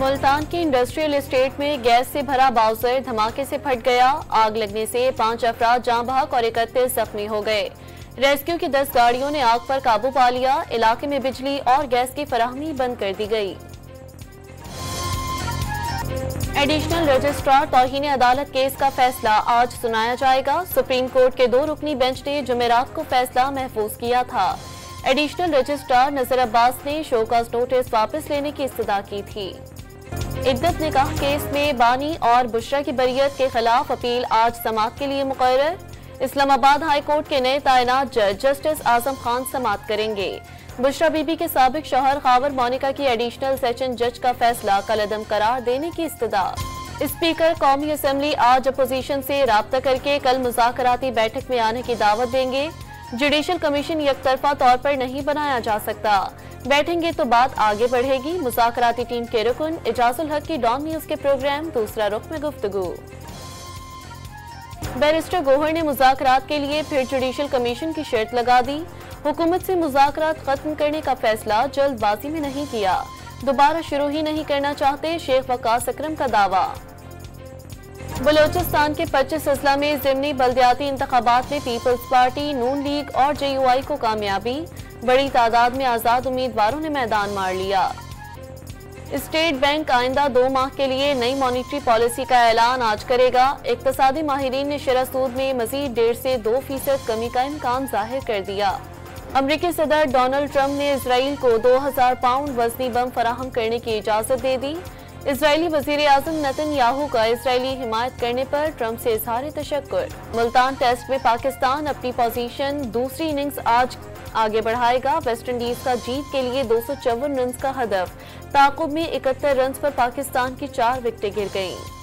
मुल्तान के industrial estate में gas से भरा बाउजर धमाके से फट गया। आग लगने से 5 अफराद जाँ बहक और 31 जख्मी हो गए। रेस्क्यू की 10 गाड़ियों ने आग पर काबू पा लिया। इलाके में बिजली और गैस की फराहमी बंद कर दी गई। एडिशनल रजिस्ट्रार तौहीन अदालत केस का फैसला आज सुनाया जाएगा। सुप्रीम कोर्ट के 2 रुकनी बेंच ने जुमेरात को फैसला महफूज किया था। एडिशनल रजिस्ट्रार नजर अब्बास ने शोकाज नोटिस वापस लेने की इस्तदा की थी। इद्दत निकाह केस में बानी और बुशरा की बरियत के खिलाफ अपील आज समाअत के लिए मुकर्रर। इस्लामाबाद हाई कोर्ट के नए तैनात जज जस्टिस आजम खान समाअत करेंगे। बुशरा बीबी के साबिक शौहर खावर मोनिका की एडिशनल सेशन जज का फैसला कलअदम करार देने की इस्तदा। स्पीकर कौमी असम्बली आज अपोजिशन से राब्ता करके कल मुज़ाकराती बैठक में आने की दावत देंगे। जुडिशल कमीशन यकतरफा तौर पर नहीं बनाया जा सकता, बैठेंगे तो बात आगे बढ़ेगी। मुज़ाकराती टीम के रुकन इजाजुल हक की डॉन न्यूज के प्रोग्राम दूसरा रुख में गुफ्तगू। बैरिस्टर गोहर ने मुज़ाकरात के लिए फिर जुडिशल कमीशन की शर्त लगा दी। हुकूमत से मुज़ाकरात खत्म करने का फैसला जल्दबाजी में नहीं किया, दोबारा शुरू ही नहीं करना चाहते, शेख वकास अकरम का दावा। बलोचिस्तान के 25 अजला में ज़िमनी बल्दियाती इंतखाबात में पीपल्स पार्टी, नून लीग और JUI को कामयाबी। बड़ी तादाद में आज़ाद उम्मीदवारों ने मैदान मार लिया। स्टेट बैंक आइंदा 2 माह के लिए नई मॉनिटरी पॉलिसी का ऐलान आज करेगा। इक्तसादी माहिरीन ने शरह सूद में मजीद 1.5 से 2% कमी का इम्कान जाहिर कर दिया। अमरीकी सदर डोनाल्ड ट्रंप ने इसराइल को 2000 पाउंड वजनी बम फराहम करने की इजाजत दे दी। इसराइली वजीर आजम नेतन्याहू का इसराइली हिमायत करने पर ट्रंप से इजहार तशक्कुर। मुल्तान टेस्ट में पाकिस्तान अपनी पोजीशन दूसरी इनिंग्स आज आगे बढ़ाएगा। वेस्ट इंडीज का जीत के लिए 254 रन का हदफ। ताकुब में 71 रन पर पाकिस्तान की 4 विकेटें गिर गईं।